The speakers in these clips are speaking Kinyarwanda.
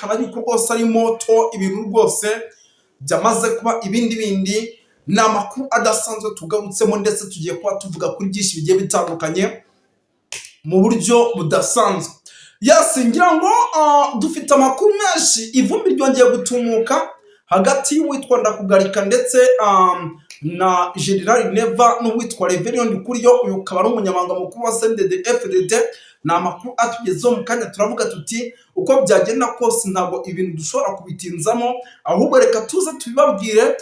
byumvikana yuko rwose ari moto, ibintu rwose byamaze kuba ibindi bindi. Ni amakuru adasanzwe tugarutsemo ndetse tugiye kuba tuvuga kuri byinshi bigiye bitandukanye mu buryo budasanzwe. Ngira ngo dufite amakuru menshi. Ivumbi ryongeye gutumuka hagati y'uwitwa Ndakugarika ndetse na General Neva n'uwitwa Reverend Ndikuriyo. Uyu ukaba ari umunyamabanga mukuru wa CNDD-FDD. Ni amakuru atugezeho mu kanya, turavuga tuti uko byagenda kose ntabwo ibintu dushobora kubitinzamo, ahubwo reka tuze tubibabwire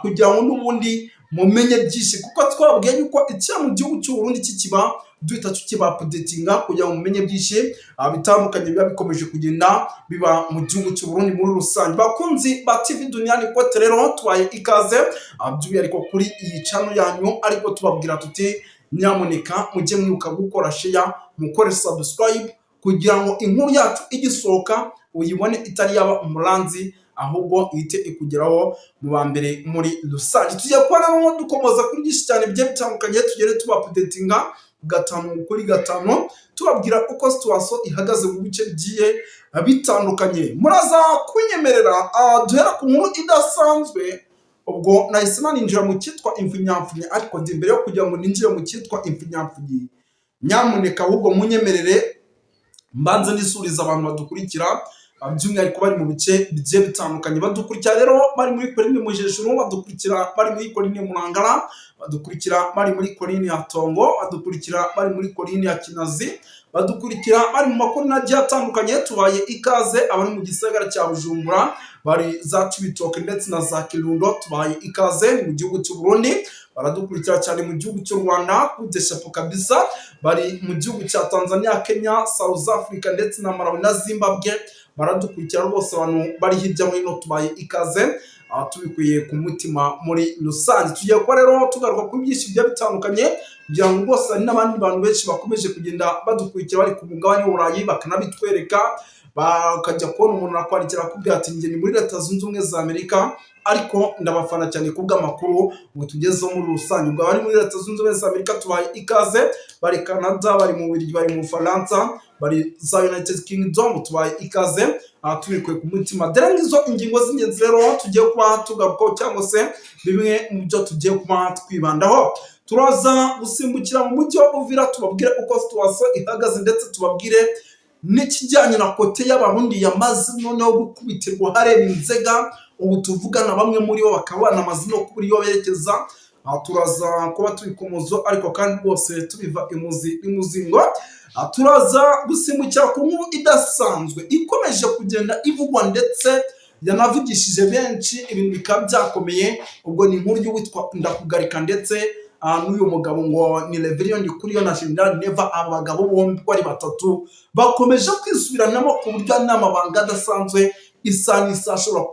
kugira ngo n'ubundi mumenye byinshi, kuko twabwiye yuko icya mu gihugu cy'u Burundi kikiba duhita tukibapudetinga kugira ngo mumenye byinshi bitandukanye biba bikomeje kugenda biba mu gihugu cy'u Burundi muri rusange. Bakunzi ba TV Duniani Kote rero tubaye ikaze by'umwihariko kuri iyi channel yanyu, ariko tubabwira tuti nyamuneka mujye mwibuka gukora share, mukore subscribe kugira ngo inkuru yacu igisohoka uyibone itari yaba umuranzi, ahubwo ihite ikugeraho mu ba mbere muri rusange. Tugiye kubona dukomoza kuri byinshi cyane bigiye bitandukanye, tugere tubapudetinga gatanu kuri gatanu tubabwira uko situation ihagaze mu bice bigiye bitandukanye. Muraza kunyemerera duhera ku nkuru idasanzwe. Ubwo nahise ninjira mu cyitwa imfunyamfunyi, ariko imbere yo kugira ngo ninjire mu cyitwa imfunyamfunyi, nyamuneka ahubwo munyemerere mbanze nisuriza abantu badukurikira by'umwihariko bari mu bice bigiye bitandukanye. Badukurikira rero bari muri Korine Mujejuru, badukurikira bari muri Korine Murangara, badukurikira bari muri Korine ya Tongo, badukurikira bari muri Korine ya Kinazi, badukurikira bari mu makorine agiye atandukanye. Tubaye ikaze abari mu gisagara cya Bujumbura, bari za Cibitoke ndetse na za Kirundo, tubaye ikaze mu gihugu cy'u Burundi. Baradukurikira cyane mu gihugu cy'u Rwanda kudeshapo kabisa, bari mu gihugu cya Tanzania, Kenya, South Africa ndetse na Malawi na Zimbabwe. Baradukurikira rwose abantu bari hirya no hino, tubaye ikaze tubikuye ku mutima muri rusange. Tugiye kuba rero tugaruka kuri byinshi bigiye bitandukanye kugira ngo rwose hari n'abandi bantu benshi bakomeje kugenda badukurikira bari ku mugabane w'Uburayi, bakanabitwereka bakajya kubona umuntu akwandikira akubwira ati njye ni muri Leta Zunze Ubumwe za Amerika, ariko ndabafana cyane kubw'amakuru ngo tugezeho muri rusange. Ubwo bari muri Leta Zunze Ubumwe za Amerika tubaye ikaze, bari Canada, bari mu Bubiligi, bari mu Bufaransa, bari za United Kingdom, tubaye ikaze tubikuye ku mutima. Dore ngizo ingingo z'ingenzi rero tugiye kuba tugarukaho, cyangwa se bimwe mu byo tugiye kuba twibandaho. Turaza gusimbukira mu mujyi wa Uvira tubabwire uko situation ihagaze, ndetse tubabwire n'ikijyanye na kote y'Abarundi yamaze noneho gukubitirwa hareba Inzega. Ubu tuvugana bamwe muri bo bakaba banamaze no kuri yo berekeza. Turaza kuba tubikomozo, ariko kandi rwose tubiva imuzingo. Turaza gusimbukira ku nkuru idasanzwe ikomeje kugenda ivugwa ndetse yanavugishije benshi, ibintu bikaba byakomeye. Ubwo ni inkuru y'uwitwa Ndakugarika ndetse n'uyu mugabo ngo ni Reverend Ndikuriyo na General Neva. Abagabo bombi ari batatu bakomeje kwisubiranamo ku buryo n'amabanga adasanzwe isa n'isa ashobora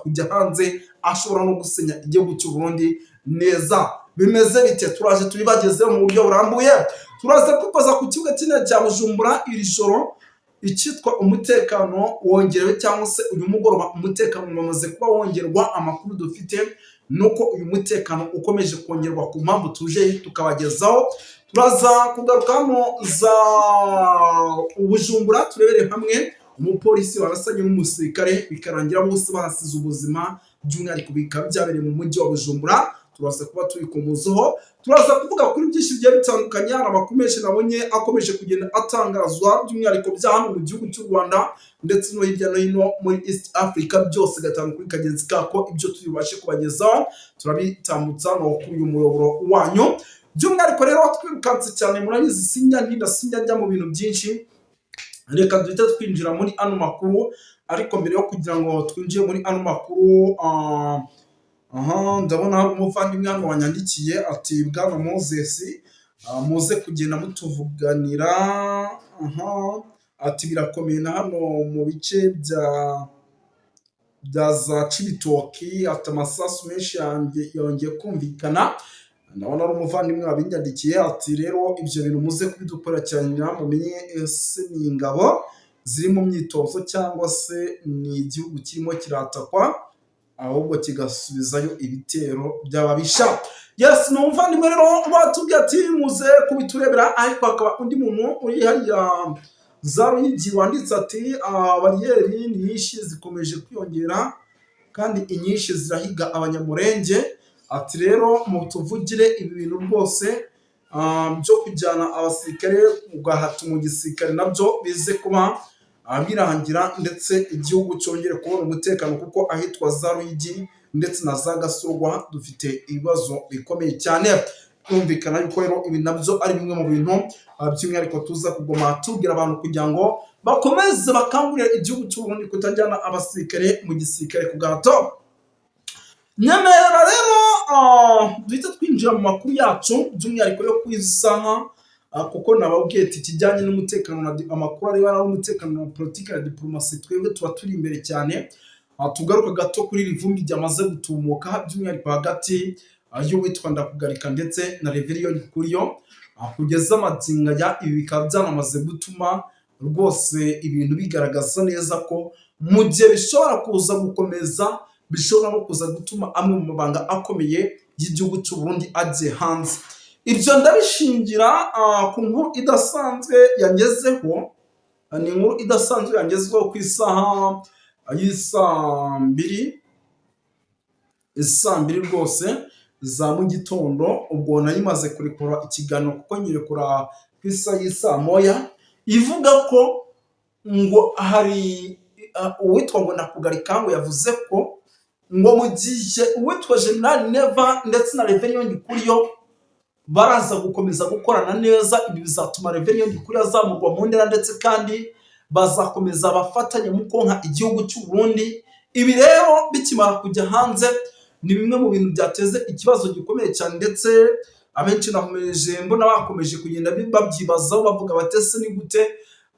kujya hanze, ashobora no gusenya igihugu cy'u Burundi neza. Bimeze bite? Turaje tubibagezeho mu buryo burambuye. Turaza kukoza ku kibuga kinini cya Bujumbura iri joro, icyitwa umutekano wongerewe, cyangwa se uyu mugoroba umutekano wamaze kuba wongerwa. Amakuru dufite nuko uyu mutekano ukomeje kongerwa ku mpamvu tuje tukabagezaho. Turaza kugaruka hano za Bujumbura turebere hamwe umupolisi warasanye n'umusirikare bikarangira bose bahasize ubuzima, by'umwihariko bikaba byabereye mu mujyi wa Bujumbura. Turaza kuba tubikomozaho, turaza kuvuga kuri byinshi bigiye bitandukanye. Abakomeje nabonye akomeje kugenda atangazwa, by'umwihariko bya hano mu gihugu cy'u Rwanda ndetse no hirya no hino muri East Africa, byose gatanu kuri kagenzi kako. Ibyo tubibashe kubagezaho turabitambutsa no kuri uyu muyoboro wanyu. By'umwihariko rero twirukanse cyane, murabizi sinjya njya mu bintu byinshi. Reka duhite twinjira muri ano makuru, ariko mbere yo kugira ngo twinjire muri ano makuru ndabona hari umuvandimwe hano wanyandikiye ati Bwana Moses muze kugenda mutuvuganira. Ati birakomeye na hano mu bice bya za Cibitoki, ati amasasu menshi yongeye kumvikana. Ndabona ari umuvandimwe wabinyandikiye ati rero ibyo bintu muze kubidukora cyane, mumenye ese ni ingabo ziri mu myitozo cyangwa se ni igihugu kirimo kiratakwa ahubwo kigasubizayo ibitero by'ababisha. Yes, no umuvandimwe rero batubwiye ati muze kubiturebera, ariko akaba undi muntu uri hariya za Ruyigi wanditse ati bariyeri nyinshi zikomeje kwiyongera kandi inyinshi zirahiga abanyamurenge. Ati rero mutuvugire ibi bintu rwose byo kujyana abasirikare mu gahato mu gisirikare nabyo bize kuba birangira, ndetse igihugu cyongere kubona umutekano, kuko ahitwa za Ruyigi ndetse na za Gasorwa dufite ibibazo bikomeye cyane. Kumvikana yuko rero ibi nabyo ari bimwe mu bintu by'umwihariko tuza kugoma tubwira abantu kugira ngo bakomeze bakangurire igihugu cy'u Burundi kutajyana abasirikare mu gisirikare ku gahato. Nyemerera rero duhita twinjira mu makuru yacu by'umwihariko yo ku isaha, kuko nababwiye ati ikijyanye n'umutekano, amakuru arebana n'umutekano na politiki na diplomasi, twebwe tuba turi imbere cyane. Tugaruka gato kuri iri vumbi ryamaze gutumuka by'umwihariko hagati y'uwitwa Ndakugarika ndetse na Reveriyoni Kuriyo. Kugeza amagingo ya ibi bikaba byanamaze gutuma rwose ibintu bigaragaza neza ko mu gihe bishobora kuza gukomeza, bishobora no kuza gutuma amwe mu mabanga akomeye y'igihugu cy'u Burundi agiye hanze. Ibyo ndabishingira ku nkuru idasanzwe yangezeho, ni inkuru idasanzwe yangezweho ku isaha y'isaa mbiri rwose za mu gitondo. Ubwo nari maze kurekura ikiganiro kuko nyirekura ku isaha y'isaa moya, ivuga ko ngo hari uwitwa ngo Ndakugarika ngo yavuze ko ngo mu gihe uwitwa General Neva ndetse na Reveriyoni Kuriyo baraza gukomeza gukorana neza, ibi bizatuma Reveriyoni Kuriyo azamurwa mu ntera, ndetse kandi bazakomeza abafatanya mu konka igihugu cy'u Burundi. Ibi rero bikimara kujya hanze ni bimwe mu bintu byateze ikibazo gikomeye cyane, ndetse abenshi nakomeje mbona bakomeje kugenda babyibazaho bavuga batese ni gute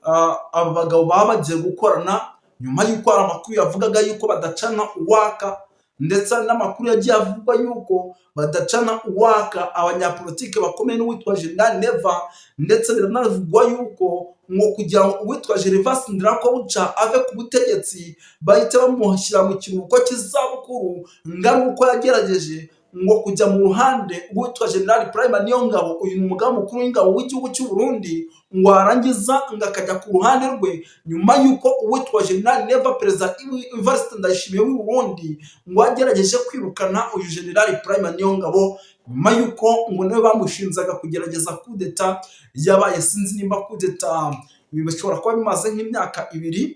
aba bagabo baba bagiye gukorana nyuma y'uko hari amakuru yavugaga yuko badacana uwaka, ndetse n'amakuru yagiye avugwa yuko badacana uwaka abanyapolitike bakomeye n'uwitwa General Neva, ndetse biranavugwa yuko ngo kugira ngo uwitwa Gervas Ndirakobuca ave ku butegetsi bahita bamushyira mu kiruhuko cy'izabukuru, ngari uko yagerageje ngo kujya mu ruhande uwitwa General Prime Niyongabo, uyu ni umugaba mukuru w'ingabo w'igihugu cy'u Burundi, ngo arangiza ngo akajya ku ruhande rwe nyuma y'uko uwitwa General Neva Perezida Evariste Ndayishimiye w'u Burundi ngo agerageje kwirukana uyu General Prime Niyongabo, nyuma y'uko ngo nawe bamushinzaga kugerageza kudeta yabaye, sinzi nimba kudeta bishobora kuba bimaze nk'imyaka 2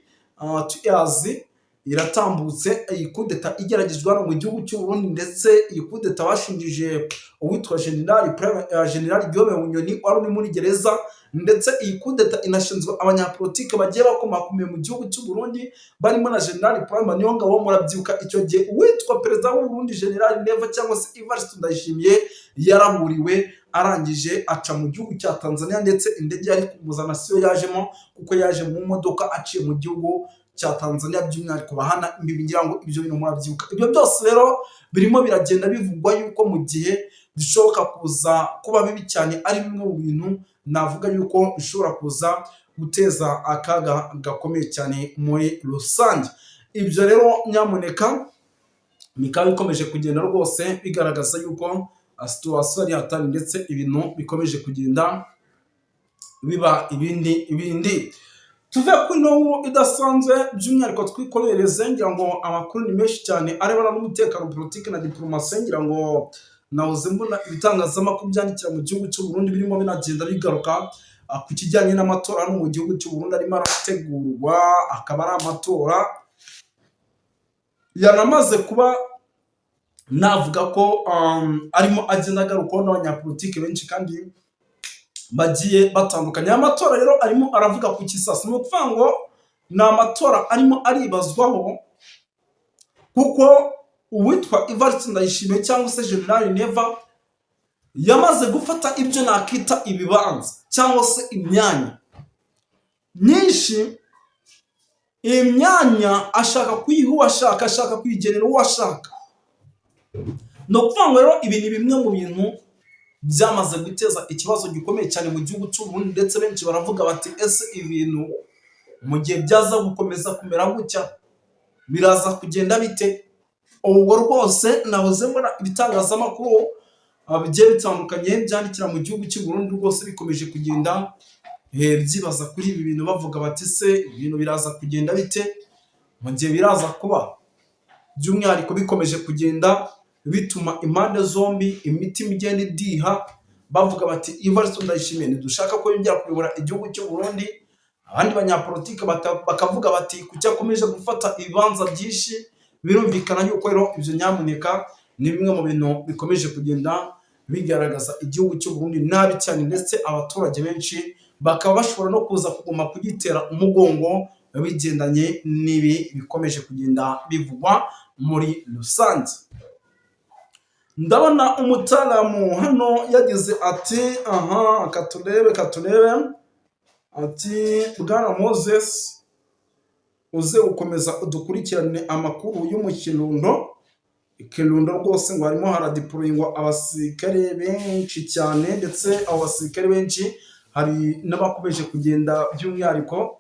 tuyazi iratambutse. Iyi kudeta igeragezwa hano mu gihugu cy'u Burundi, ndetse iyi kudeta bashingije uwitwa General Guillaume Bunyoni wari uri muri gereza, ndetse iyi kudeta inashinzwe abanyapolitike bagiye bakomakomeye mu gihugu cy'u Burundi barimo na General Prime Niyongabo. Murabyibuka icyo gihe uwitwa perezida w'u Burundi General Neva cyangwa se Evariste Ndayishimiye yaraburiwe, arangije aca mu gihugu cya Tanzania, ndetse indege yari kumuzana siyo yajemo, kuko yaje mu modoka aciye mu gihugu cya Tanzania by'umwihariko bahana imbibi. Ngira ngo ibyo bintu murabyibuka. Ibyo byose rero birimo biragenda bivugwa yuko mu gihe bishoboka kuza kuba bibi cyane, ari bimwe mu bintu navuga yuko bishobora kuza guteza akaga gakomeye cyane muri rusange. Ibyo rero nyamuneka bikaba bikomeje kugenda rwose bigaragaza yuko situwasiyo ari hatari, ndetse ibintu bikomeje kugenda biba ibindi. Tuve kuri no idasanzwe by'umwihariko twikomereze, ngira ngo amakuru ni menshi cyane arebana n'umutekano, politiki na diplomasi. Ngira ngo nahoze mbona ibitangazamakuru byandikira mu gihugu cy'u Burundi birimo binagenda bigaruka ku kijyanye n'amatora hano mu gihugu cy'u Burundi arimo arategurwa, akaba ari amatora yanamaze kuba navuga ko arimo agenda agarukaho n'abanyapolitiki benshi kandi bagiye batandukanye. Amatora rero arimo aravuga ku kisasa, ni ukuvuga ngo ni amatora arimo aribazwaho, kuko uwitwa Evariste Ndayishimiye cyangwa se General Neva yamaze gufata ibyo nakita ibibanza cyangwa se imyanya nyinshi. Iyi myanya ashaka kuyiha uwo ashaka, ashaka kuyigenera uwo ashaka. Ni ukuvuga ngo rero ibi ni bimwe mu bintu byamaze guteza ikibazo gikomeye cyane mu gihugu cy'u Burundi, ndetse benshi baravuga bati ese ibintu mu gihe byaza gukomeza kumera gutya biraza kugenda bite? Ubwo rwose nahoze mbona ibitangazamakuru bigiye bitandukanye byandikira mu gihugu cy'u Burundi rwose bikomeje kugenda byibaza kuri ibi bintu bavuga bati se ibintu biraza kugenda bite mu gihe biraza kuba, by'umwihariko bikomeje kugenda bituma impande zombi imitima igenda idiha, bavuga bati Evariste Ndayishimiye ntidushaka ko yongera kuyobora igihugu cy'u Burundi, abandi banyapolitike bakavuga bati kuki akomeje gufata ibibanza byinshi. Birumvikana yuko rero ibyo nyamuneka ni bimwe mu bintu bikomeje kugenda bigaragaza igihugu cy'u Burundi nabi cyane, ndetse abaturage benshi bakaba bashobora no kuza kuguma kugitera umugongo bigendanye n'ibi bikomeje kugenda bivugwa muri rusange. Ndabona umutaramu hano yagize ati katurebe ati Bwana Moses uze ukomeza udukurikirane amakuru yo mu Kirundo rwose ngo harimo haradiployingwa abasirikare benshi cyane, ndetse abo basirikare benshi hari n'abakomeje kugenda by'umwihariko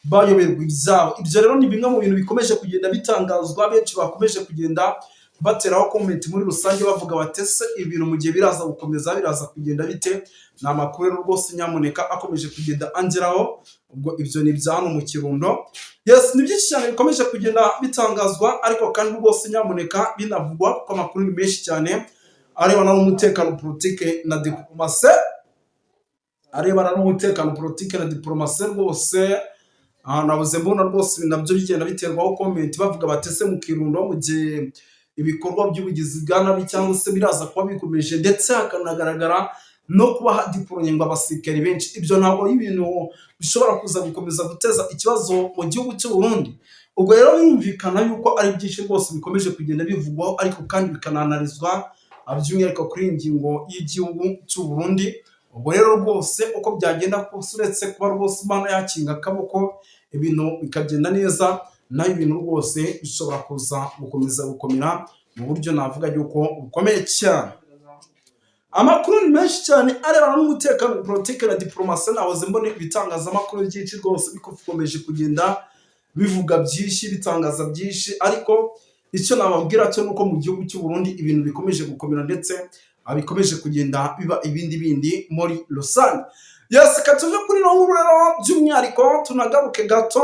bayoberwa ibyabo. Ibyo rero ni bimwe mu bintu bikomeje kugenda bitangazwa, benshi bakomeje kugenda bateraho comment muri rusange bavuga batese ibintu mu gihe biraza gukomeza biraza kugenda bite. Ni amakuru rero rwose nyamuneka akomeje kugenda angeraho, ubwo ibyo ni bya hano mu Kirundo. Yes, ni byinshi cyane bikomeje kugenda bitangazwa, ariko kandi rwose nyamuneka binavugwa kuko amakuru ni menshi cyane arebana n'umutekano, politike na diplomasi, rwose nabuze mbona rwose nabyo bigenda biterwaho comment bavuga batese mu Kirundo mu gihe ibikorwa by'ubugizi bwa nabi cyangwa se biraza kuba bikomeje, ndetse hakanagaragara no kuba hadiployingwa abasirikari benshi. Ibyo ntabwo y'ibintu bishobora kuza gukomeza guteza ikibazo mu gihugu cy'u Burundi. Ubwo rero yumvikana yuko ari byinshi rwose bikomeje kugenda bivugwaho, ariko kandi bikananarizwa by'umwihariko kuri ingingo y'igihugu cy'u Burundi. Ubwo rero rwose uko byagenda kose, uretse kuba rwose Imana yakinga akaboko ibintu bikagenda neza, naho ibintu rwose bishobora kuza gukomeza gukomera mu buryo navuga yuko bukomeye cyane. Amakuru ni menshi cyane arebana n'umutekano, politike na diplomasi. Nahoze mbona ibitangazamakuru byinshi rwose bikomeje kugenda bivuga byinshi, bitangaza byinshi, ariko icyo nababwira cyo nuko mu gihugu cy'u Burundi ibintu bikomeje gukomera, ndetse bikomeje kugenda biba ibindi muri rusange. Yes, katuve kuri no nkuru rero by'umwihariko tunagaruke gato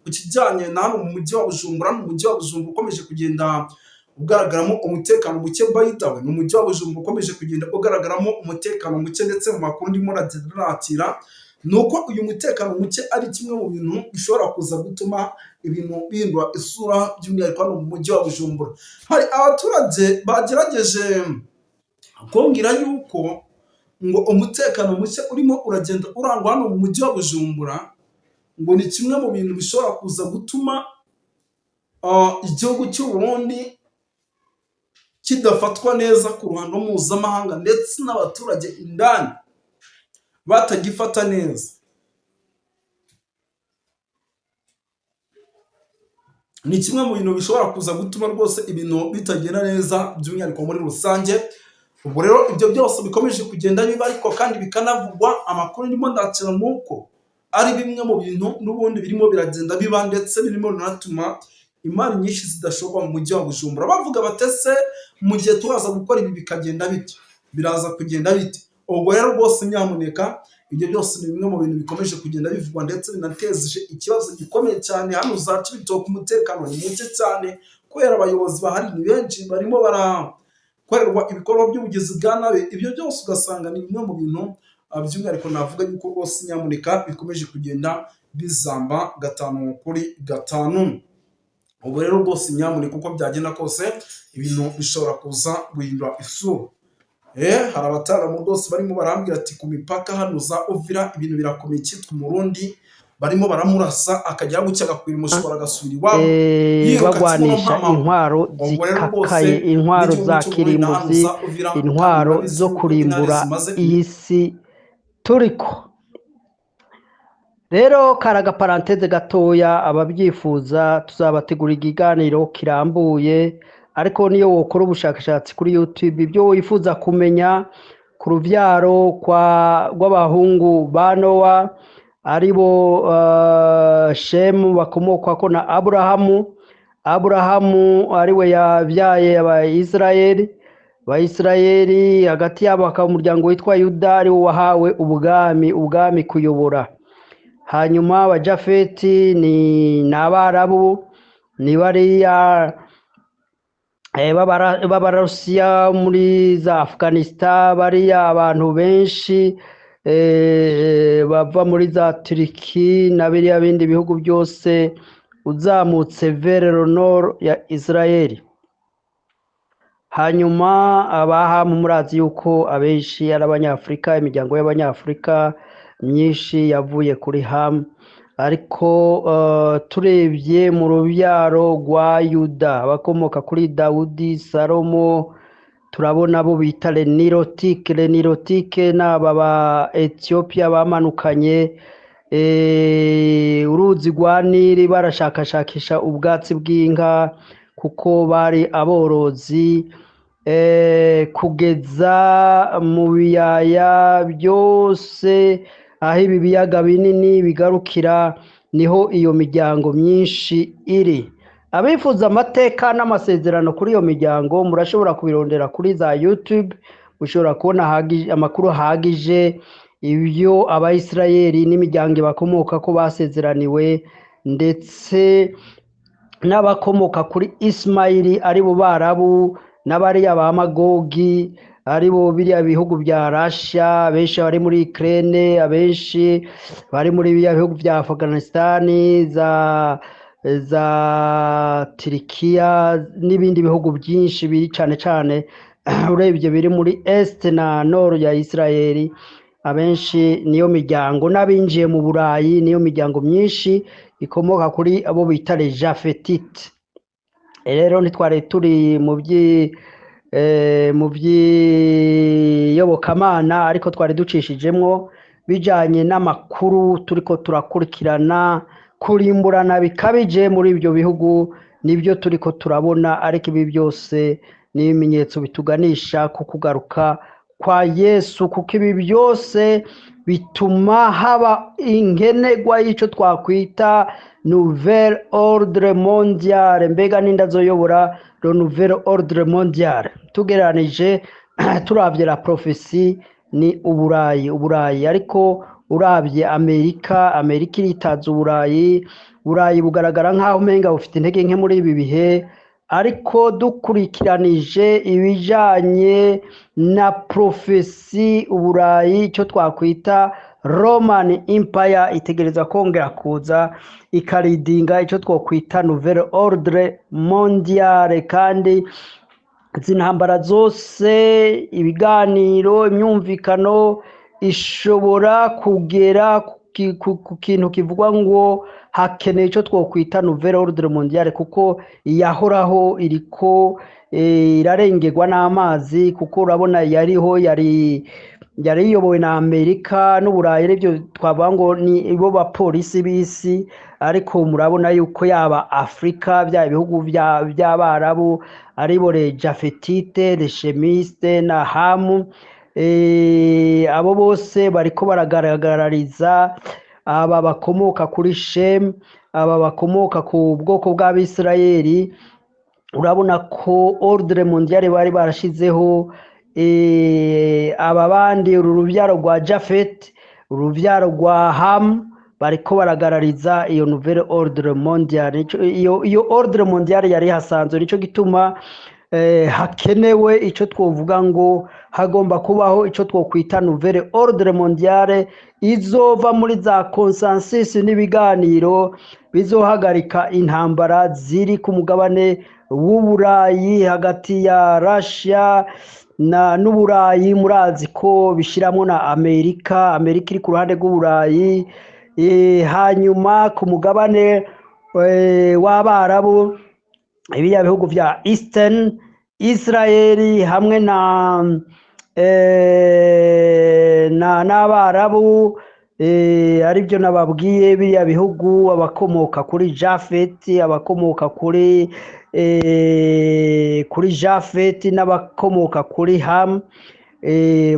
ku kijyanye na hano mu mujyi wa Bujumbura. Mu mujyi wa Bujumbura ukomeje kugenda ugaragaramo umutekano muke, bayitawe ni umujyi wa Bujumbura ukomeje kugenda ugaragaramo umutekano muke, ndetse mu makuru ndimo ratira nuko uyu mutekano muke ari kimwe mu bintu bishobora kuza gutuma ibintu bihindura isura by'umwihariko hano mu mujyi wa Bujumbura. Hari abaturage bagerageje kumbwira yuko ngo umutekano muke urimo uragenda urangwa hano mu mujyi wa Bujumbura ngo ni kimwe mu bintu bishobora kuza gutuma igihugu cy'u Burundi kidafatwa neza ku ruhando mpuzamahanga, ndetse n'abaturage indani batagifata neza. Ni kimwe mu bintu bishobora kuza gutuma rwose ibintu bitagenda neza by'umwihariko muri rusange. Ubwo rero ibyo byose bikomeje kugenda biba, ariko kandi bikanavugwa amakuru ndimo ndakira nuko ari bimwe mu bintu n'ubundi birimo biragenda biba, ndetse birimo binatuma imari nyinshi zidashobora mu mujyi wa Bujumbura. Bavuga batese mu gihe turaza gukora ibi bikagenda bite, biraza kugenda bite. Ubwo rero rwose nyamuneka ibyo byose ni bimwe mu bintu bikomeje kugenda bivugwa, ndetse binateje ikibazo gikomeye cyane hano za Cibitoke. Umutekano ni muke cyane kubera abayobozi bahari ni benshi barimo barakorerwa ibikorwa by'ubugizi bwa nabi. Ibyo byose ugasanga ni bimwe mu bintu by'umwihariko navuga yuko rwose nyamuneka bikomeje kugenda bizamba 5/5. Ubwo rero rwose nyamuneka uko byagenda kose ibintu bishobora kuza guhindura isura. Hari abataramu rwose barimo barambwira ati ku mipaka hano za Uvira ibintu birakomeye, cyitwa umurundi barimo baramurasa akajya gucya agakwira umushobora agasubira iwabo bagwanisha intwaro zikakaye, intwaro za kirimbuzi, intwaro zo kurimbura iyi si turiko. Rero karaga paranteze gatoya, ababyifuza tuzabategura ikiganiro kirambuye, ariko niyo wokora ubushakashatsi kuri YouTube ibyo wifuza kumenya ku ruvyaro rw'abahungu ba Nowa aribo Shemu bakomokwako na Aburahamu ariwe yabyaye aba Israeli, Abayisirayeli hagati yabo hakaba umuryango witwa Yuda ari wo wahawe ubwami kuyobora. Hanyuma abajafeti ni abarabu, ni bariya b'abarusiya muri za Afghanistan, bariya abantu benshi bava muri za Turiki na biriya bindi bihugu byose uzamutse vers le nord ya Israeli. Hanyuma abahamu murazi yuko abenshi ari abanyafurika, imiryango y'abanyafurika myinshi yavuye kuri Hamu, ariko turebye mu rubyaro rwa Yuda abakomoka kuri Dawudi, Salomo, turabona abo bita Lenirotike n'aba ba Ethiopia bamanukanye uruzi rwa Nili barashakashakisha ubwatsi bw'inka kuko bari aborozi, kugeza mu biyaya byose aho ibi biyaga binini bigarukira niho iyo miryango myinshi iri. Abifuza amateka n'amasezerano kuri iyo miryango murashobora kubirondera kuri za YouTube, mushobora kubona amakuru ahagije ibyo Abayisirayeli n'imiryango bakomoka ko basezeraniwe, ndetse n'abakomoka kuri Ismaili ari bo barabu n'abariya ba Magogi ari bo biriya bihugu bya Russia, abenshi bari muri Ukraine, abenshi bari muri biriya bihugu bya Afghanistan, za Turikiya n'ibindi bihugu byinshi biri cyane cyane urebye biri muri Est na Nord ya Israeli. Abenshi niyo miryango, n'abinjiye mu Burayi niyo miryango myinshi ikomoka kuri abo bita les Jafetite. Rero ntitwari turi mu by'iyobokamana, ariko twari ducishijemwo bijanye n'amakuru turiko turakurikirana, kurimburana bikabije muri ibyo bihugu nibyo turiko turabona, ariko ibi byose ni ibimenyetso bituganisha ku kugaruka kwa Yesu, kuko ibi byose bituma haba inkenegwa y'icyo twakwita nouvelle ordre mondiale. Mbega n'indazoyobora le nouvelle ordre mondiale, tugereranije turabye la prophecy ni uburayi, ariko urabye Amerika iritaza uburayi bugaragara nk'aho umenga bufite intege nke muri ibi bihe, ariko dukurikiranije ibijanye na prophecy uburayi icyo twakwita Roman Empire itegereza kongera kuza ikaridinga icyo twakwita nouvelle ordre mondiale, kandi zintambara zose, ibiganiro, imyumvikano ishobora kugera ku kintu kivugwa ngo hakeneye icyo twakwita nouvelle ordre mondiale, kuko yahoraho iriko irarengerwa n'amazi, kuko urabona yari iyobowe na Amerika n'Uburayi, aribyo twavuga ngo ni ibo bapolisi b'isi, ariko murabona yuko yaba Afrika bya ibihugu by'abarabu aribo les Jafetite, les Shemiste na Hamu, abo bose bariko baragaragariza aba bakomoka kuri Shem, aba bakomoka ku bwoko bw'Abisirayeli. Urabona ko ordre mondiale bari barashizeho aba bandi urubyaro rwa Jafet, urubyaro rwa Ham bariko baragarariza iyo nouvelle ordre mondiale. Iyo ordre mondiale yari hasanzwe, nico gituma hakenewe icyo twovuga ngo hagomba kubaho icyo twokwita nouvelle ordre mondiale izova muri za consensus n'ibiganiro bizohagarika intambara ziri ku mugabane w'Uburayi hagati ya Russia n'Uburayi. Murazi ko bishyiramo na Amerika iri ku ruhande rw'Uburayi, hanyuma ku mugabane w'Abarabu ibiya bihugu vya Eastern Israeli hamwe n'Abarabu, aribyo nababwiye biriya bihugu, abakomoka kuri Jafet, abakomoka kuri Jafet n'abakomoka kuri Ham,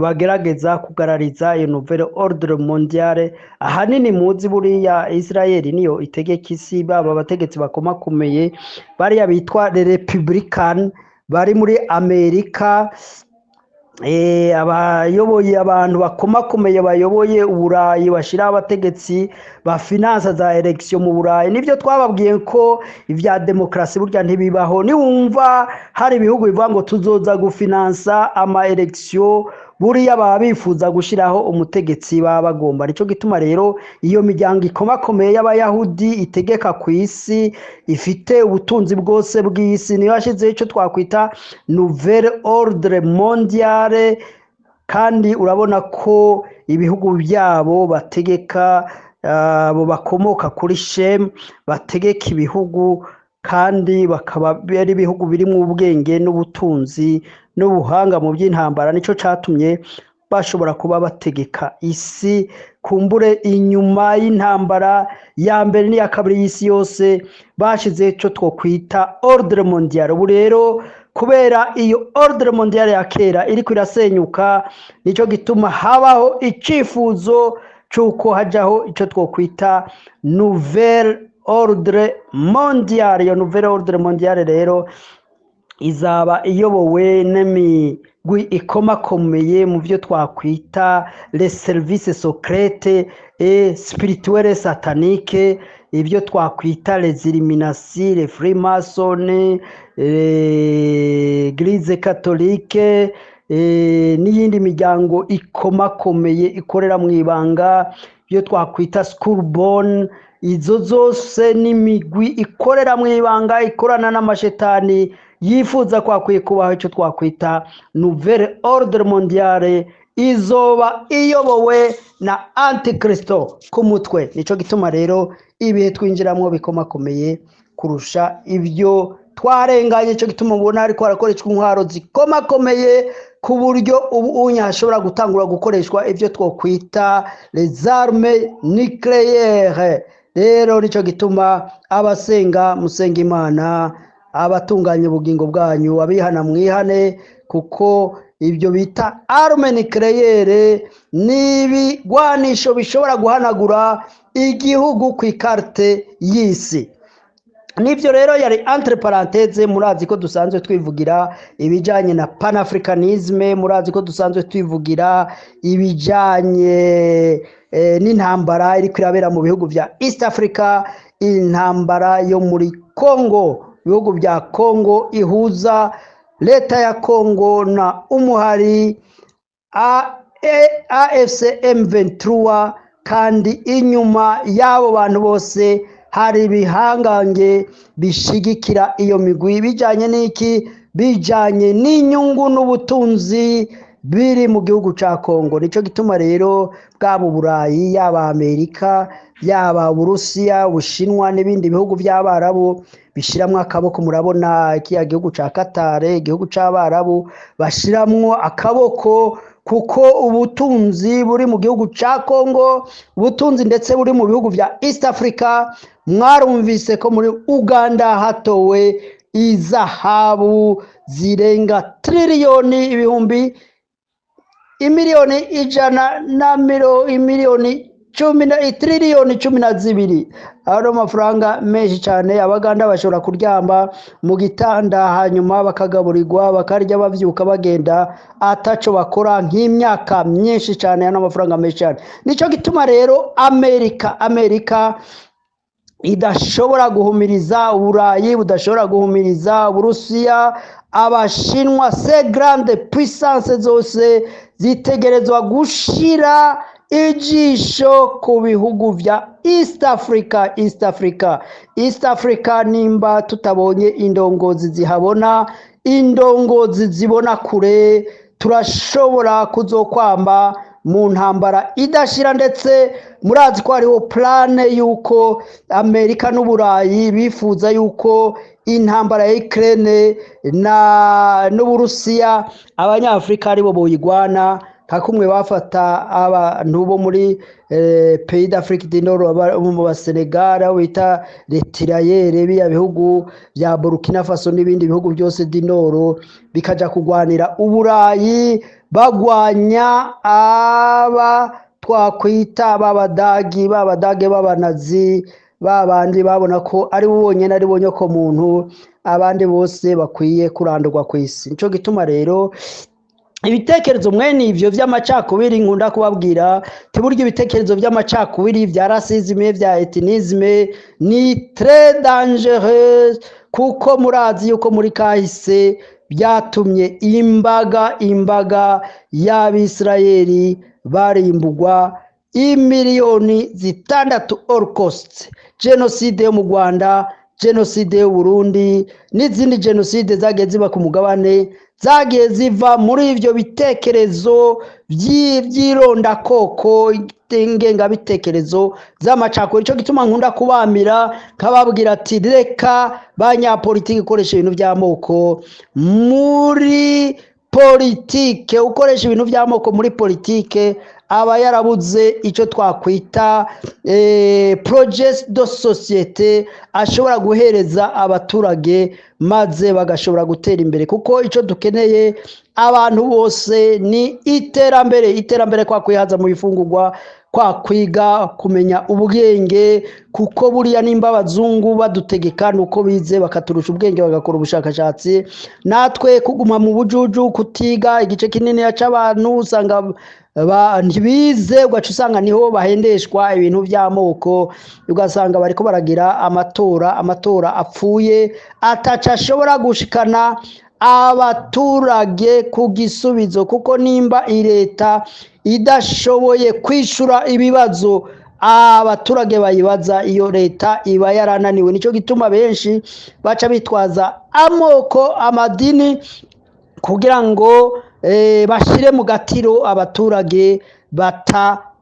bagerageza kugarariza iyo nouvelle ordre mondiale. Ahanini muzi buriya Israeli niyo itegeka isi, baba abategetsi bakomakomeye bariya bitwa les Republican bari muri Amerika, abayoboye abantu bakomakomeye bayoboye uburayi bashiraho abategetsi ba finance za election mu burayi. Nivyo twababwiye ko ivya demokrasi burya ntibibaho. Niwumva hari ibihugu bivuga ngo tuzoza gufinansa ama election, buriya baba bifuza gushiraho umutegetsi baba bagomba. Nico gituma rero iyo miryango ikomakomeye y'abayahudi itegeka ku isi, ifite ubutunzi bwose bw'isi, niyo yashizeho ico twakwita nouvelle ordre mondiale, kandi urabona ko ibihugu byabo bategeka, abo bakomoka kuri Shem bategeka ibihugu, kandi bakaba ari ibihugu birimo ubwenge n'ubutunzi n'ubuhanga mu by'intambara. Nico catumye bashobora kuba bategeka isi. Kumbure inyuma y'intambara ya mbere n'iya kabiri y'isi yose bashize ico twokwita ordre mondiale. Ubu rero kubera iyo ordre mondiale ya kera iriko irasenyuka, nico gituma habaho icifuzo c'uko hajaho ico twokwita nouvelle ordre mondiale. Iyo nouvelle ordre mondiale rero izaba iyobowe n'imigwi ikomakomeye mu byo twakwita les services secrets et spirituels sataniques, ibyo twakwita les illuminati, les freemasons, l'église catholique, n'iyindi miryango ikomakomeye ikorera mu ibanga, ibyo twakwita schoolborn. Izo zose n'imigwi ikorera mu ibanga, ikorana n'amashetani, yifuza kwakwiye kubaho icyo twakwita nouvelle ordre mondiale, izoba iyobowe na antikristo ku mutwe. Nico gituma rero ibihe twinjiramo bikomakomeye kurusha ibyo twarenganye. Ico gituma ubona ariko harakoreshwa intwaro zikomakomeye ku buryo ubu unyashobora gutangura gukoreshwa ibyo twokwita les armes nucléaires. Rero nico gituma abasenga musenga Imana, abatunganya ubugingo bwanyu abihana mwihane, kuko ibyo bita arme nucléaire n'ibigwanisho bishobora guhanagura igihugu ku ikarte y'isi. Nivyo rero yari entre parenthèses. Murazi ko dusanzwe twivugira ibijanye na panafricanisme, murazi ko dusanzwe twivugira ibijanye n'intambara iri kwirabera mu bihugu vya East Africa, intambara yo muri Congo, ibihugu bya Congo ihuza leta ya Congo na umuhari AFC M23, kandi inyuma y'abo bantu bose hari ibihangange bishigikira iyo migwi. Bijanye n'iki? Bijanye n'inyungu n'ubutunzi biri mu gihugu ca Congo. Nico gituma rero bwabo Burayi, yaba Amerika, yaba Uburusiya, Ubushinwa n'ibindi bihugu by'Abarabu bishiramwo akaboko. Murabona kiya gihugu ca Qatar, igihugu c'Abarabu, bashiramwo akaboko kuko ubutunzi buri mu gihugu ca Congo, ubutunzi ndetse buri mu bihugu vya East Africa. Mwarumvise ko muri Uganda hatowe izahabu zirenga triliyoni ibihumbi imiliyoni ijana na imiliyoni triliyoni 12. Aro mafaranga menshi cyane. Abaganda bashobora kuryamba mu gitanda hanyuma bakagaburirwa bakarya bavyuka bagenda ataco bakora nk'imyaka myinshi cyane. Ano mafaranga menshi cyane. Nico gituma rero Amerika idashobora guhumiriza Uburayi, budashobora guhumiriza Uburusiya, Abashinwa, ces grandes puissances zose zitegerezwa gushira ijisho ku bihugu vya East Africa. Nimba tutabonye indongozi zihabona, indongozi zibona kure, turashobora kuzokwamba mu ntambara idashira. Ndetse murazi ko hariho plane yuko Amerika n'Uburayi bifuza yuko intambara ya Ukraine n'Uburusiya abanyafrika aribo boyigwana, hakumwe bafata abantu bo muri pays d'Afrique du Nord, mu Senegal bita retirayere, biya bihugu bya Burkina Faso n'ibindi bihugu byose du Nord, bikaja kugwanira Uburayi, bagwanya aba twakwita babadagi b'abanazi babandi babona ko ari bonyene ari bonyoko muntu abandi bose bakwiye kurandurwa ku isi. Nico gituma rero ibitekerezo mwene ivyo vy'amacakubiri nkunda kubabwira tiburyo ibitekerezo vy'amacakubiri vya racisme vya ethnisme ni très dangereux kuko murazi yuko muri kahise byatumye imbaga y'Abisirayeli barimbugwa imiliyoni zitandatu Holocaust, genocide yo mu Rwanda, genocide yo Burundi n'izindi genocide zagiye ziba ku mugabane zagiye ziva muri ivyo bitekerezo vy'irondakoko ngengabitekerezo z'amacakubiri. Ico gituma nkunda kubamira nkababwira ati reka banyapolitiki ukoresha ibintu vy'amoko muri politike, ukoresha ibintu vy'amoko muri politike aba yarabuze icyo twakwita projet de societe ashobora guhereza abaturage maze bagashobora gutera imbere, kuko icyo dukeneye abantu bose ni iterambere kwa kwihaza mu bifungurwa, kwa kwiga kumenya ubwenge, kuko buriya nimba abazungu badutegeka nuko bize bakaturusha ubwenge bagakora ubushakashatsi, natwe kuguma mu bujuju kutiga igice kinini y'abantu usanga ntibize, ugaca usanga niho bahendeshwa ibintu by'amoko, ugasanga bariko baragira amatora apfuye ataca ashobora gushikana abaturage ku gisubizo, kuko nimba leta idashoboye kwishura ibibazo abaturage bayibaza, iyo leta iba yarananiwe. Nico gituma benshi baca bitwaza amoko, amadini kugira ngo bashire mu gatiro abaturage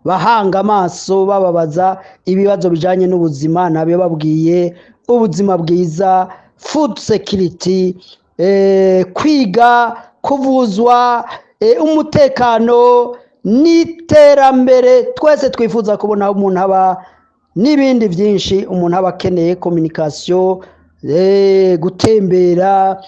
bahanga amaso bababaza ibibazo bijanye n'ubuzima, nabyo babwiye ubuzima bwiza, food security, kwiga, kuvuzwa, umutekano n'iterambere. Twese twifuza kubona umuntu aba n'ibindi byinshi, umuntu aba akeneye communication, gutembera,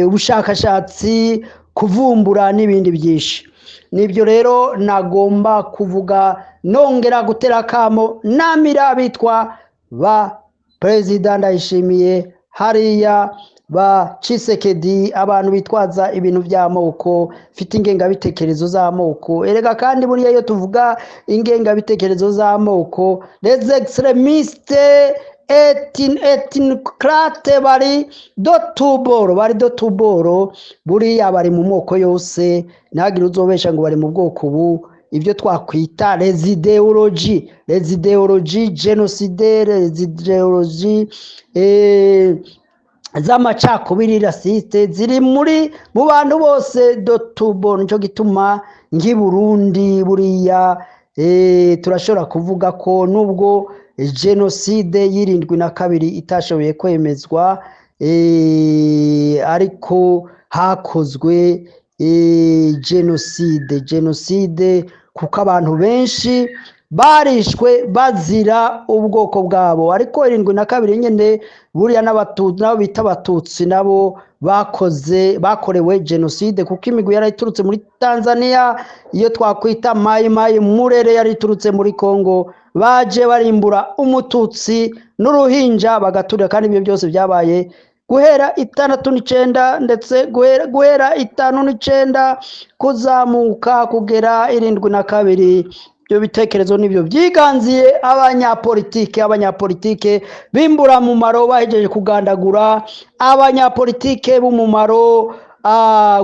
ubushakashatsi, kuvumbura n'ibindi byinshi. Nibyo rero nagomba kuvuga nongera gutera kamo namira bitwa ba President Ndayishimiye hariya, ba Tshisekedi, abantu bitwaza ibintu by'amoko, fite ingengabitekerezo z'amoko. Erega kandi buriya iyo tuvuga ingengabitekerezo z'amoko, les extremistes ethnicrate bari do tuboro, buriya bari mu moko yose, ntagire uzobesha ngo bari mu bwoko ubu. Ibyo twakwita les idéologies génocidaires, les idéologies z'amacakubiri raciste ziri mu bantu bose do tuboro. Nico gituma ngi Burundi buriya turashobora kuvuga ko nubwo genocide y'72 itashoboye kwemezwa, ariko hakozwe genocide kuko abantu benshi barishwe bazira ubwoko bwabo. Ariko 72 nyene buriya nabo bita abatutsi nabo bakorewe genocide, kuko imigwi yari iturutse muri Tanzania, iyo twakwita Mai Murere yari iturutse muri Kongo, baje barimbura umututsi n'uruhinja bagaturira. Kandi ibyo byose byabaye guhera 69 ndetse guhera 59 kuzamuka kugera 72. Ibyo bitekerezo nibyo byiganziye abanyapolitike bimbura mu maro, bahejeje kugandagura abanyapolitike b'umumaro,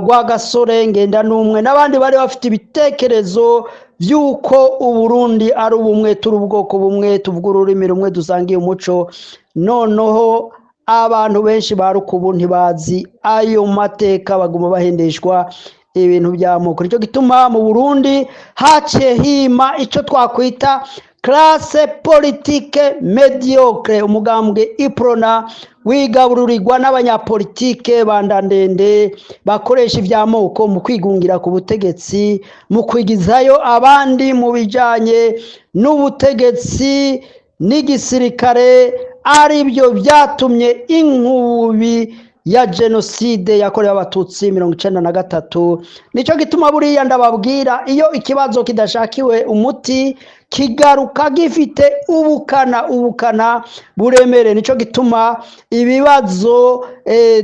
Rwagasore, Ngendanumwe n'abandi bari bafite ibitekerezo by'uko Uburundi ari ubumwe, turi ubwoko bumwe, tuvuga ururimi rumwe, dusangiye umuco. Noneho abantu benshi barukubu ntibazi ayo mateka, baguma bahendeshwa ibintu by'amoko. Nicyo gituma mu Burundi haciye hima icyo twakwita classe politique mediocre, umugambwe iprona wigabururirwa n'abanyapolitike bandandende bakoresha ivy'amoko mu kwigungira ku butegetsi, mu kwigizayo abandi mu bijanye n'ubutegetsi n'igisirikare. Ari byo byatumye inkubi ya jenoside yakorewe abatutsi 1993. Nico gituma buriya ndababwira iyo ikibazo kidashakiwe umuti kigaruka gifite ubukana buremere. Nico gituma ibibazo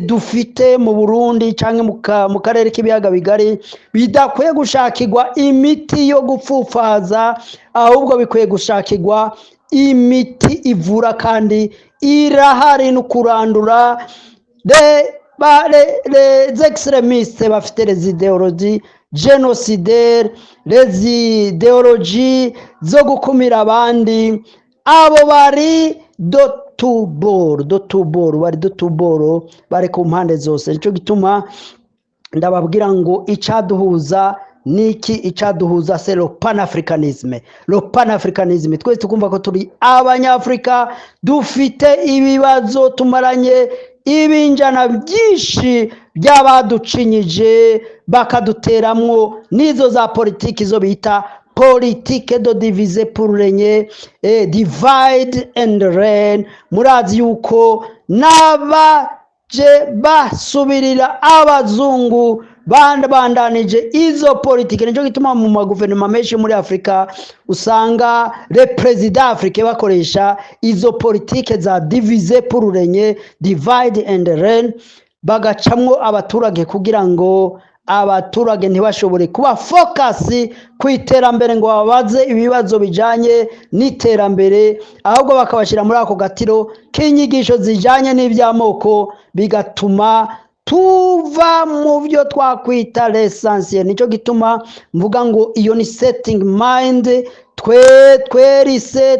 dufite mu Burundi canke mu karere k'ibiyaga bigari bidakwiye gushakirwa imiti yo gupfufaza, ahubwo bikwiye gushakirwa imiti ivura kandi irahari no kurandura les extrémistes bafite les idéologies génocidaires, les idéologies zo gukumira abandi. Abo bari dotuboro bari ku mpande zose. Nico gituma ndababwira ngo icaduhuza niki? Icaduhuza c'est le panafricanisme. Le panafricanisme twese tukumva ko turi abanyafrika, dufite ibibazo tumaranye ibinjana byinshi by'abaducinyije bakaduteramwo nizo za politiki zo bita politique de diviser pour régner, divide and reign. Murazi yuko n'abaje basubirira abazungu bandanije izo politike. Nico gituma mu maguverinoma menshi muri Afrika usanga le président africain bakoresha izo politike za diviser pour régner, divide and reign, bagacamwo abaturage kugira ngo abaturage ntibashobore kuba focus ku iterambere ngo babaze ibibazo bijanye n'iterambere, ahubwo bakabashira muri ako gatiro k'inyigisho zijanye n'ivyamoko, bigatuma tuva mu byo twakwita l'essentiel. Nico gituma mvuga ngo iyo ni setting mind twerise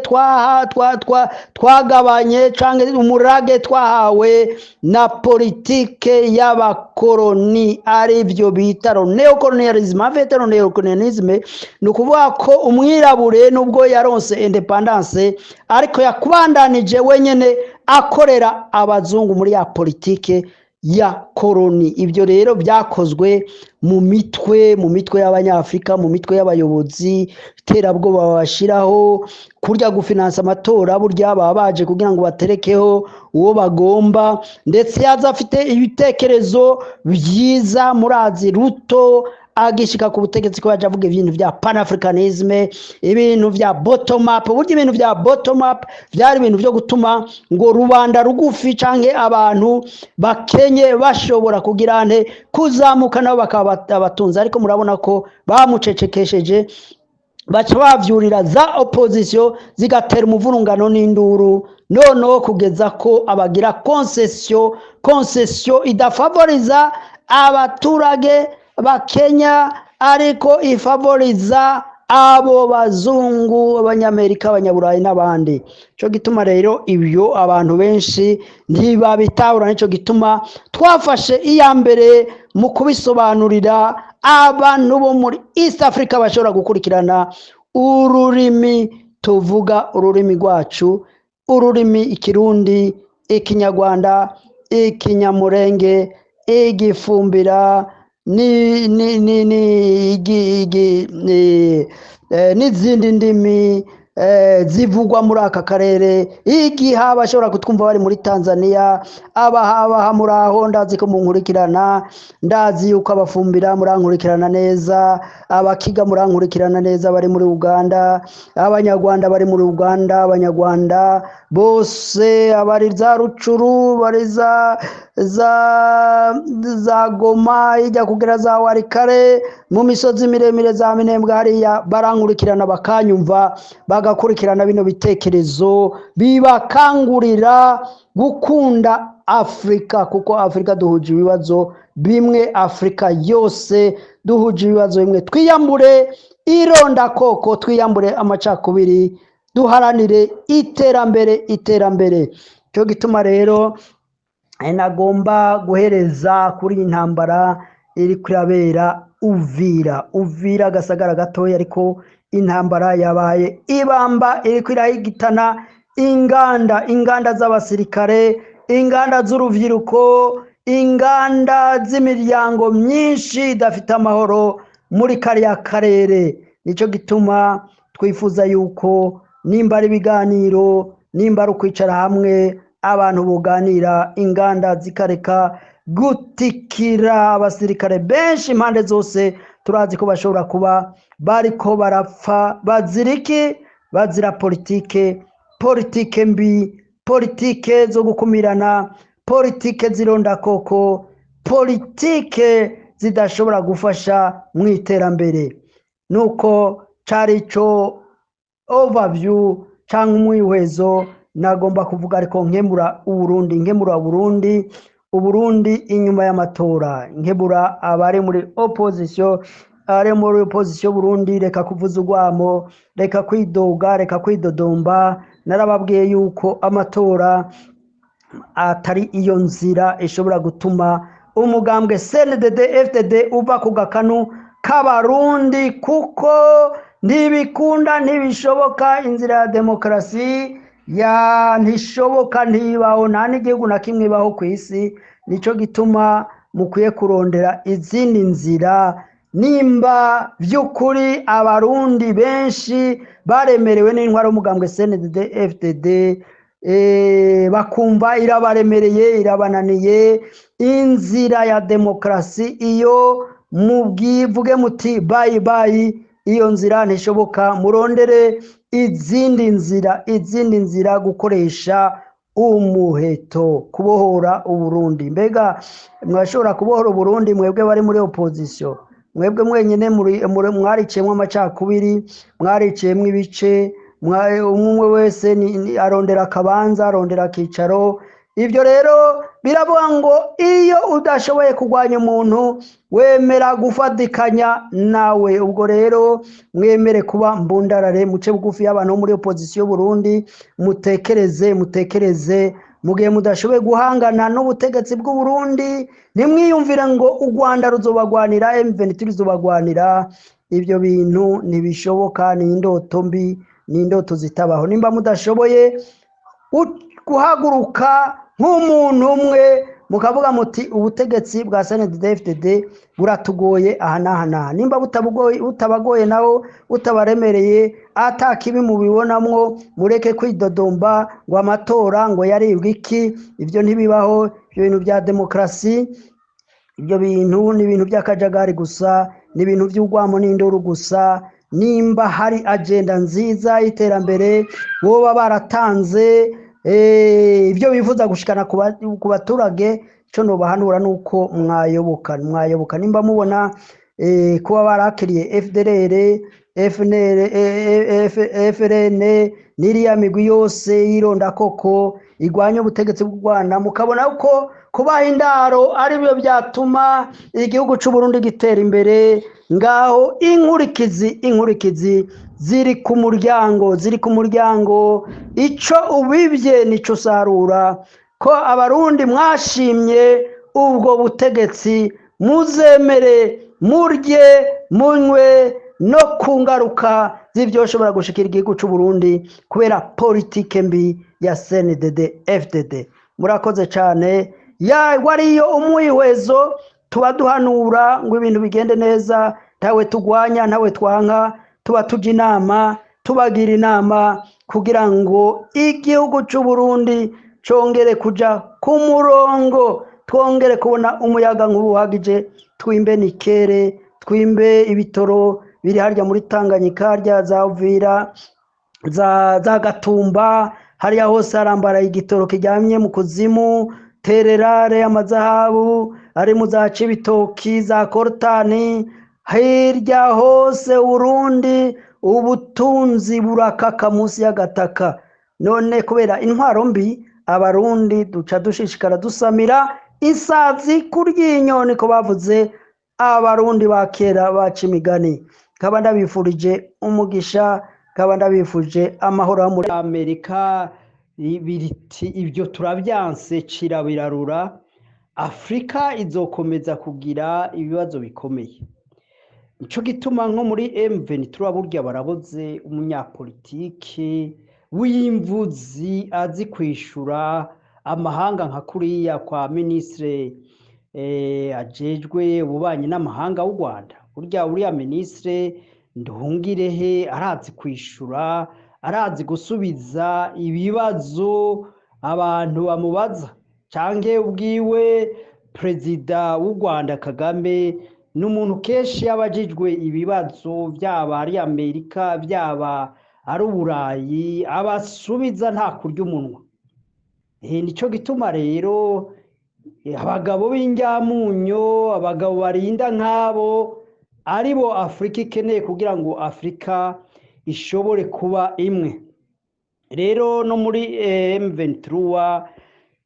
twagabanye canke umurage twahawe na politike y'abakoloni, ari byo bita neocolonialism. Afite neocolonialism ni ukuvuga ko umwirabure nubwo yaronse independence ariko yakubandanije wenyene akorera abazungu muri ya politike ya koloni. Ibyo rero byakozwe mu mitwe y'abanyafrika, mu mitwe y'abayobozi, iterabwoba babashiraho, kurya gufinansa amatora, burya baba baje kugira ngo baterekeho uwo bagomba, ndetse yaza afite ibitekerezo byiza. Murazi Ruto agishika ku butegetsi ko yaje avuga ibintu vya panafricanisme, ibintu vya bottom up. Burya ibintu vya bottom up byari ibintu byo gutuma ngo rubanda rugufi canke abantu bakenye bashobora kugira nte kuzamuka nabo bakaba abatunzi. Ariko murabona ko bamucecekesheje, baca bavyurira za opposition zigatera umuvurungano n'induru, noneho kugeza ko abagira concession idafavoriza abaturage bakenya, ariko ifavoriza abo bazungu, abanyamerika, abanyaburayi n'abandi. Cyo gituma rero ibyo abantu benshi ntibabitahura. Nico gituma twafashe iya mbere mu kubisobanurira abantu bo muri East Africa bashobora gukurikirana ururimi tuvuga, ururimi rwacu, ururimi Ikirundi, Ikinyarwanda, Ikinyamurenge, Igifumbira n'izindi ndimi zivugwa muri aka karere. Igiha bashobora kutwumva bari muri Tanzania, abaha muraho, ndazi ko munkurikirana, ndazi yuko abafumbira murankurikirana neza, abakiga murankurikirana neza bari muri Uganda, abanyarwanda bari muri Uganda, abanyarwanda bose, abari za Rucuru, bari za Goma, ijya kugera za Warikare, mu misozi miremire za Minembwe hariya, barankurikirana bakanyumva, bagakurikirana bino bitekerezo bibakangurira gukunda Afrika, kuko Afrika duhuje ibibazo bimwe, Afrika yose duhuje ibibazo bimwe. Twiyambure ironda koko, twiyambure amacakubiri, duharanire iterambere. Cyo gituma rero nagomba guhereza kuri intambara iri kurabera Uvira gasagara gatoya, ariko intambara yabaye ibamba, iri kwirahigitana inganda z'abasirikare, inganda z'uruvyiruko, inganda z'imiryango myinshi idafite amahoro muri kariya karere. Nico gituma twifuza yuko nimba ari ibiganiro, nimba ari ukwicara hamwe, abantu buganira, inganda zikareka gutikira abasirikare benshi impande zose turazi ko bashobora kuba bariko barapfa baziriki bazira politike mbi, politike zo gukumirana, politike zirondakoko, politike zidashobora gufasha mu iterambere. Nuko cari ico overview cyangwa umwihwezo nagomba kuvuga, ariko nkemura Uburundi inyuma y'amatora, nkebura abari muri opposition Burundi, reka kuvuza urwamo, reka kwidoga, reka kwidodomba. Narababwiye yuko amatora atari iyo nzira ishobora gutuma umugambwe CNDD FDD uva ku gakanu k'abarundi, kuko ntibikunda, ntibishoboka. Inzira ya demokarasi ntishoboka, ntibaho, nta n'igihugu na kimwe ibaho ku isi. Nico gituma mukwiye kurondera izindi nzira. Nimba by'ukuri abarundi benshi baremerewe n'intwaro y'umugambwe CNDD FDD, bakumva irabaremereye, irabananiye, inzira ya demokarasi iyo mubwivuge muti bayi bayi, iyo nzira ntishoboka. Murondere izindi nzira, gukoresha umuheto, kubohora Uburundi. Mbega mwashobora kubohora Uburundi mwebwe bari muri opposition? Mwebwe mwenyine mwariciyemo amacakubiri, mwariciyemo ibice, umwe wese arondera akabanza, arondera akicaro. Ibyo rero biravuga ngo iyo udashoboye kurwanya umuntu wemera gufatikanya nawe. Ubwo rero mwemere kuba mbundarare, muce bugufi y'abantu muri opposition Burundi, mutekereze. Mu gihe mudashoboye guhangana n'ubutegetsi bw'u Burundi, ntimwiyumvire ngo u Rwanda ruzobagwanira, M23 ruzobagwanira. Ibyo bintu ntibishoboka, ni indoto mbi, ni indoto zitabaho. Nimba mudashoboye guhaguruka nk'umuntu umwe mukavuga muti ubutegetsi bwa CNDD FDD buratugoye aha n'aha, nimba butabagoye naho utabaremereye, atakibi mubibonamwo, mureke kwidodomba ngo amatora ngo yaribwe iki. Ibyo ntibibaho. Ibyo bintu bya demokarasi, ibyo bintu ni ibintu by'akajagari gusa, ni ibintu by'urwamo n'induru gusa. Nimba hari agenda nziza y'iterambere boba baratanze, ibyo bifuza gushikana ku baturage, cyo nobahanura nuko mwayoboka. Nimba mubona kuba barakiriye FDLR, FRN n'iriya migwi yose yironda koko igwanya ubutegetsi bw'u Rwanda, mukabona uko kubaha indaro ari byo byatuma igihugu cy'u Burundi gitera imbere, ngaho inkurikizi ziri ku muryango. Ico ubibye nico sarura. Ko abarundi mwashimye ubwo butegetsi, muzemere murye munywe no kungaruka z'ibyoshobora gushikira igihugu cy'u Burundi kubera politike mbi ya CNDD FDD. Murakoze cyane. Wariyo umwihwezo, tuba duhanura ngo ibintu bigende neza, ntawe tugwanya, ntawe twanka, tuba tujya inama, tubagira inama kugira ngo igihugu cy'u Burundi congere kuja ku murongo, twongere kubona umuyaga nk'ubuhagije, twimbe nikere, twimbe ibitoro biri harya muri Tanganyika, harya za Uvira, za Gatumba, hariya hose harambara igitoro kijyamye mu kuzimu, tererare, amazahabu ari mu za Cibitoki, za Kortani, hirya hose Burundi ubutunzi burakaka munsi y'agataka. None kubera intwaro mbi, abarundi duca dushishikara dusamira isazi kuryinyo, niko bavuze abarundi bakera baca imigani. Kaba ndabifurije umugisha, kaba ndabifuje amahoro muri Amerika. Ibyo turabyanse cira birarura. Afrika izokomeza kugira ibibazo bikomeye. Nico gituma nko muri M23 burya baraboze umunyapolitiki w'imvuzi azi kwishura amahanga nka kuriya kwa ministre ajejwe ububanyi n'amahanga w'u Rwanda. Burya uriya ministre Nduhungirehe arazi kwishura, arazi gusubiza ibibazo abantu bamubaza, canke ubwiwe perezida w'u Rwanda Kagame ni umuntu kenshi yabajijwe ibibazo byaba ari Amerika byaba ari Uburayi abasubiza nta kurya umunwa. Nico gituma rero abagabo b'injyamunyo, abagabo barinda nk'abo aribo Afurika ikeneye kugira ngo Afurika ishobore kuba imwe. Rero no muri M23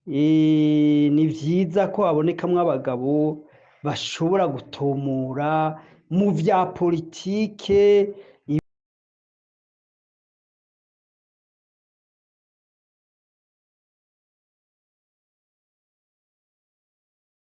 ni vyiza ko habonekamwo abagabo bashobora gutomura mu vya politike